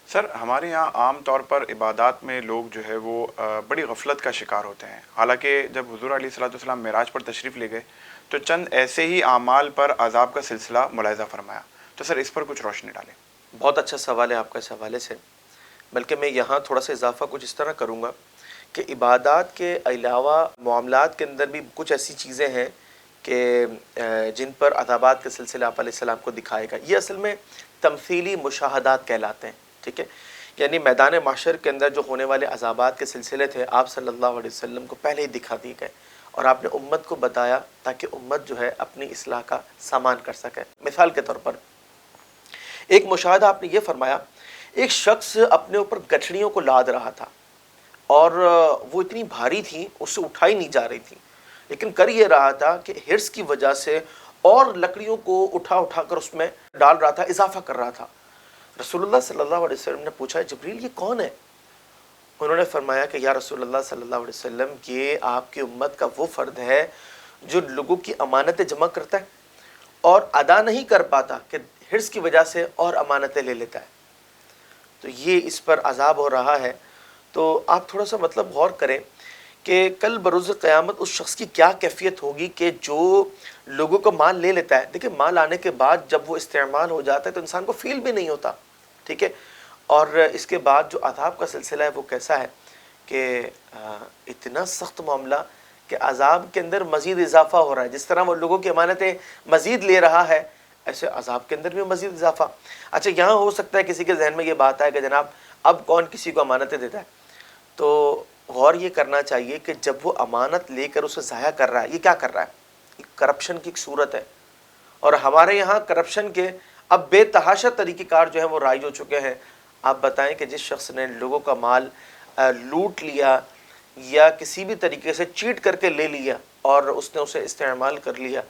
سر ہمارے یہاں عام طور پر عبادات میں لوگ جو ہے وہ بڑی غفلت کا شکار ہوتے ہیں، حالانکہ جب حضور علیہ الصلوۃ والسلام معراج پر تشریف لے گئے تو چند ایسے ہی اعمال پر عذاب کا سلسلہ ملاحظہ فرمایا، تو سر اس پر کچھ روشنی ڈالیں۔ بہت اچھا سوال ہے آپ کا اس حوالے سے، بلکہ میں یہاں تھوڑا سا اضافہ کچھ اس طرح کروں گا کہ عبادات کے علاوہ معاملات کے اندر بھی کچھ ایسی چیزیں ہیں کہ جن پر عذابات کے سلسلے آپ علیہ السلام کو دکھائے گا۔ یہ اصل میں تمثیلی مشاہدات کہلاتے ہیں، ٹھیک ہے؟ یعنی میدان محشر کے اندر جو ہونے والے عذابات کے سلسلے تھے آپ صلی اللہ علیہ وسلم کو پہلے ہی دکھا دیے گئے، اور آپ نے امت کو بتایا تاکہ امت جو ہے اپنی اصلاح کا سامان کر سکے۔ مثال کے طور پر ایک مشاہدہ آپ نے یہ فرمایا، ایک شخص اپنے اوپر گٹھڑیوں کو لاد رہا تھا اور وہ اتنی بھاری تھی اس سے اٹھائی نہیں جا رہی تھی، لیکن کر یہ رہا تھا کہ ہرس کی وجہ سے اور لکڑیوں کو اٹھا اٹھا کر اس میں ڈال رہا تھا، اضافہ کر رہا تھا۔ رسول اللہ صلی اللہ علیہ وسلم نے پوچھا جبریل یہ کون ہے؟ انہوں نے فرمایا کہ یا رسول اللہ صلی اللہ علیہ وسلم یہ آپ کی امت کا وہ فرد ہے جو لوگوں کی امانتیں جمع کرتا ہے اور ادا نہیں کر پاتا کہ ہرس کی وجہ سے اور امانتیں لے لیتا ہے، تو یہ اس پر عذاب ہو رہا ہے۔ تو آپ تھوڑا سا مطلب غور کریں کہ کل بروز قیامت اس شخص کی کیا کیفیت ہوگی کہ جو لوگوں کو مال لے لیتا ہے۔ دیکھیں مال آنے کے بعد جب وہ استعمال ہو جاتا ہے تو انسان کو فیل بھی نہیں ہوتا، ٹھیک ہے؟ اور اس کے بعد جو عذاب کا سلسلہ ہے وہ کیسا ہے کہ اتنا سخت معاملہ کہ عذاب کے اندر مزید اضافہ ہو رہا ہے۔ جس طرح وہ لوگوں کی امانتیں مزید لے رہا ہے، ایسے عذاب کے اندر بھی مزید اضافہ۔ اچھا یہاں ہو سکتا ہے کسی کے ذہن میں یہ بات ہے کہ جناب اب کون کسی کو امانتیں دیتا ہے، تو غور یہ کرنا چاہیے کہ جب وہ امانت لے کر اسے ضائع کر رہا ہے، یہ کیا کر رہا ہے؟ کرپشن کی ایک صورت ہے، اور ہمارے یہاں کرپشن کے اب بے تحاشا طریقہ کار جو ہیں وہ رائج ہو چکے ہیں۔ آپ بتائیں کہ جس شخص نے لوگوں کا مال لوٹ لیا یا کسی بھی طریقے سے چیٹ کر کے لے لیا اور اس نے اسے استعمال کر لیا،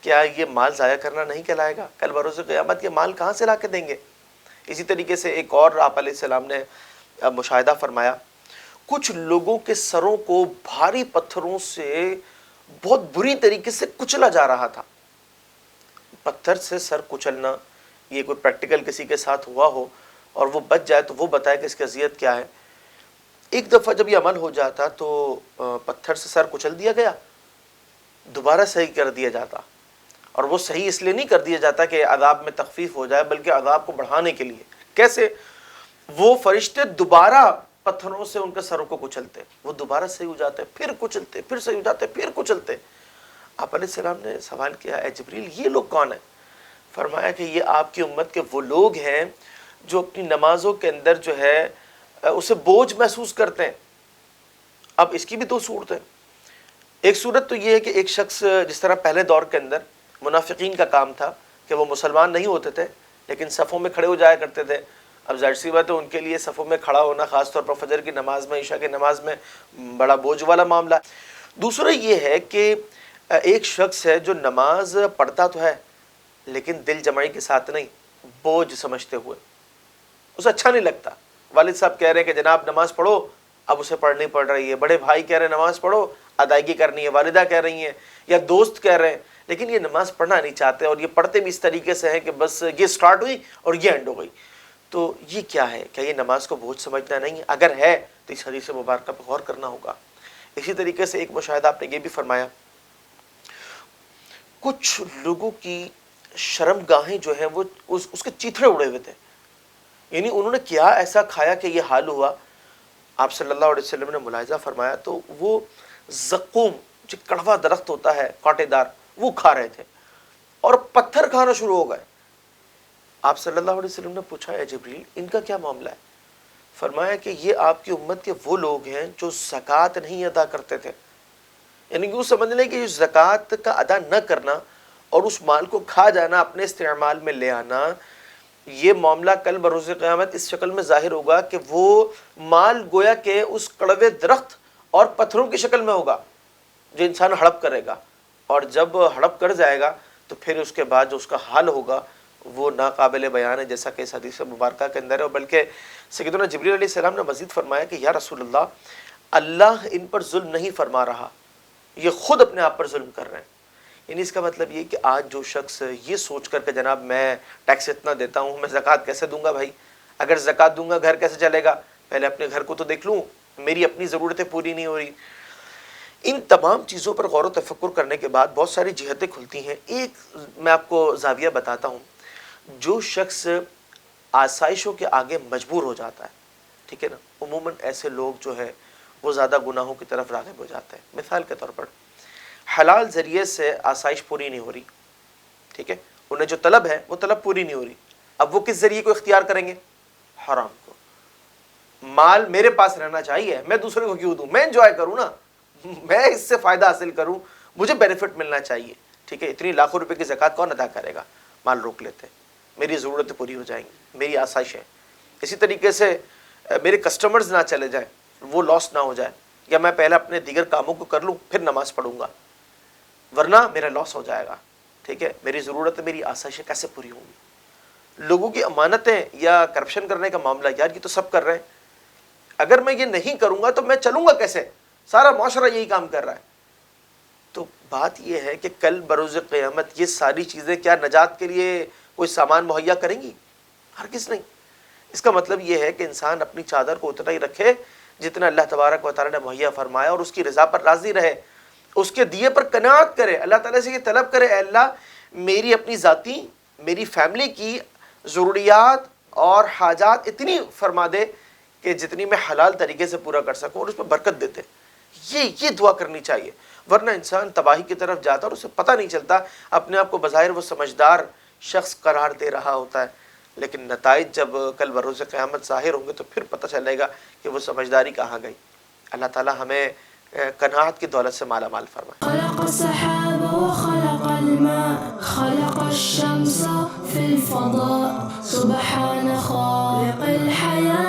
کیا یہ مال ضائع کرنا نہیں کہلائے گا؟ کل بروز قیامت یہ مال کہاں سے لا کے دیں گے؟ اسی طریقے سے ایک اور آپ علیہ السلام نے مشاہدہ فرمایا، کچھ لوگوں کے سروں کو بھاری پتھروں سے بہت بری طریقے سے کچلا جا رہا تھا۔ پتھر سے سر کچلنا، یہ کوئی پریکٹیکل کسی کے ساتھ ہوا ہو اور وہ بچ جائے تو وہ بتائے کہ اس کی اذیت کیا ہے۔ ایک دفعہ جب یہ عمل ہو جاتا تو پتھر سے سر کچل دیا گیا، دوبارہ صحیح کر دیا جاتا، اور وہ صحیح اس لیے نہیں کر دیا جاتا کہ عذاب میں تخفیف ہو جائے بلکہ عذاب کو بڑھانے کے لیے۔ کیسے؟ وہ فرشتے دوبارہ پتھروں سے ان کے سروں کو کچلتے، وہ دوبارہ صحیح ہو جاتے، پھر کچلتے، پھر صحیح ہو جاتے، پھر کچلتے۔ آپ علیہ السلام نے سوال کیا اے جبریل یہ لوگ کون ہیں؟ فرمایا کہ یہ آپ کی امت کے وہ لوگ ہیں جو اپنی نمازوں کے اندر جو ہے اسے بوجھ محسوس کرتے ہیں۔ اب اس کی بھی دو صورتیں، ایک صورت تو یہ ہے کہ ایک شخص جس طرح پہلے دور کے اندر منافقین کا کام تھا کہ وہ مسلمان نہیں ہوتے تھے لیکن صفوں میں کھڑے ہو جایا کرتے تھے۔ اب ظاہر سی بات ہے ان کے لیے صفوں میں کھڑا ہونا خاص طور پر فجر کی نماز میں، عشاء کی نماز میں بڑا بوجھ والا معاملہ۔ دوسرا یہ ہے کہ ایک شخص ہے جو نماز پڑھتا تو ہے لیکن دل جمعی کے ساتھ نہیں، بوجھ سمجھتے ہوئے، اسے اچھا نہیں لگتا۔ والد صاحب کہہ رہے ہیں کہ جناب نماز پڑھو، اب اسے پڑھنی پڑ رہی ہے، بڑے بھائی کہہ رہے ہیں نماز پڑھو، ادائیگی کرنی ہے، والدہ کہہ رہی ہیں یا دوست کہہ رہے ہیں، لیکن یہ نماز پڑھنا نہیں چاہتے، اور یہ پڑھتے بھی اس طریقے سے ہیں کہ بس یہ سٹارٹ ہوئی اور یہ اینڈ ہو گئی۔ تو یہ کیا ہے؟ کیا یہ نماز کو بوجھ سمجھنا نہیں ہے؟ اگر ہے تو اس حدیث مبارکہ پہ غور کرنا ہوگا۔ اسی طریقے سے ایک مشاہدہ آپ نے یہ بھی فرمایا، کچھ لوگوں کی شرم گاہیں جو ہیں وہ اس کے چیتھڑے اڑے ہوئے تھے، یعنی انہوں نے کیا ایسا کھایا کہ یہ حال ہوا۔ آپ صلی اللہ علیہ وسلم نے ملاحظہ فرمایا تو وہ زقوم جو کڑوا درخت ہوتا ہے کانٹے دار وہ کھا رہے تھے اور پتھر کھانا شروع ہو گئے۔ آپ صلی اللہ علیہ وسلم نے پوچھا اے جبریل ان کا کیا معاملہ ہے؟ فرمایا کہ یہ آپ کی امت کے وہ لوگ ہیں جو زکوٰۃ نہیں ادا کرتے تھے، یعنی یوں سمجھ لیں کہ زکوٰۃ کا ادا نہ کرنا اور اس مال کو کھا جانا، اپنے استعمال میں لے آنا، یہ معاملہ کل بروز قیامت اس شکل میں ظاہر ہوگا کہ وہ مال گویا کہ اس کڑوے درخت اور پتھروں کی شکل میں ہوگا جو انسان ہڑپ کرے گا، اور جب ہڑپ کر جائے گا تو پھر اس کے بعد جو اس کا حال ہوگا وہ ناقابل بیان ہے، جیسا کہ اس حدیث مبارکہ کے اندر ہے۔ بلکہ سیدنا جبریل علیہ السلام نے مزید فرمایا کہ یا رسول اللہ ان پر ظلم نہیں فرما رہا، یہ خود اپنے آپ پر ظلم کر رہے ہیں۔ یعنی اس کا مطلب یہ کہ آج جو شخص یہ سوچ کر کہ جناب میں ٹیکس اتنا دیتا ہوں میں زکوٰۃ کیسے دوں گا بھائی، اگر زکوٰۃ دوں گا گھر کیسے چلے گا؟ پہلے اپنے گھر کو تو دیکھ لوں، میری اپنی ضرورتیں پوری نہیں ہو رہی۔ ان تمام چیزوں پر غور و تفکر کرنے کے بعد بہت ساری جہتیں کھلتی ہیں۔ ایک میں آپ کو زاویہ بتاتا ہوں، جو شخص آسائشوں کے آگے مجبور ہو جاتا ہے، ٹھیک ہے نا، عموماً ایسے لوگ جو ہے وہ زیادہ گناہوں کی طرف راغب ہو جاتے ہیں۔ مثال کے طور پر حلال ذریعے سے آسائش پوری نہیں ہو رہی، ٹھیک ہے، انہیں جو طلب ہے وہ طلب پوری نہیں ہو رہی، اب وہ کس ذریعے کو اختیار کریں گے؟ حرام کو۔ مال میرے پاس رہنا چاہیے، میں دوسرے کو کیوں دوں؟ میں انجوائے کروں نا، میں اس سے فائدہ حاصل کروں، مجھے بینیفٹ ملنا چاہیے، ٹھیک ہے۔ اتنی لاکھوں روپے کی زکوٰۃ کون ادا کرے گا؟ مال روک لیتے ہیں، میری ضرورتیں پوری ہو جائیں گی، میری آسائشیں۔ اسی طریقے سے میرے کسٹمرز نہ چلے جائیں، وہ لاس نہ ہو جائے، یا میں پہلے اپنے دیگر کاموں کو کر لوں پھر نماز پڑھوں گا، ورنہ میرا لاس ہو جائے گا، ٹھیک ہے۔ میری ضرورت، میری آسائشیں کیسے پوری ہوں گی؟ لوگوں کی امانتیں یا کرپشن کرنے کا معاملہ، یار یہ تو سب کر رہے ہیں، اگر میں یہ نہیں کروں گا تو میں چلوں گا کیسے؟ سارا معاشرہ یہی کام کر رہا ہے۔ تو بات یہ ہے کہ کل بروز قیامت یہ ساری چیزیں کیا نجات کے لیے کوئی سامان مہیا کریں گی؟ ہرگز نہیں۔ اس کا مطلب یہ ہے کہ انسان اپنی چادر کو اتنا ہی رکھے جتنا اللہ تبارک و تعالیٰ نے مہیا فرمایا، اور اس کی رضا پر راضی رہے، اس کے دیے پر قناعت کرے، اللہ تعالیٰ سے یہ طلب کرے، اے اللہ میری اپنی ذاتی، میری فیملی کی ضروریات اور حاجات اتنی فرما دے کہ جتنی میں حلال طریقے سے پورا کر سکوں، اور اس میں برکت دیتے۔ یہ دعا کرنی چاہیے، ورنہ انسان تباہی کی طرف جاتا اور اسے پتہ نہیں چلتا، اپنے آپ کو بظاہر وہ سمجھدار شخص قرار دے رہا ہوتا ہے، لیکن نتائج جب کل بروز قیامت ظاہر ہوں گے تو پھر پتہ چلے گا کہ وہ سمجھداری کہاں گئی۔ اللہ تعالیٰ ہمیں قناعت کی دولت سے مالا مال فرمائے۔ خلق السحاب وخلق الماء خلق الشمس في الفضاء سبحان خالق الحياة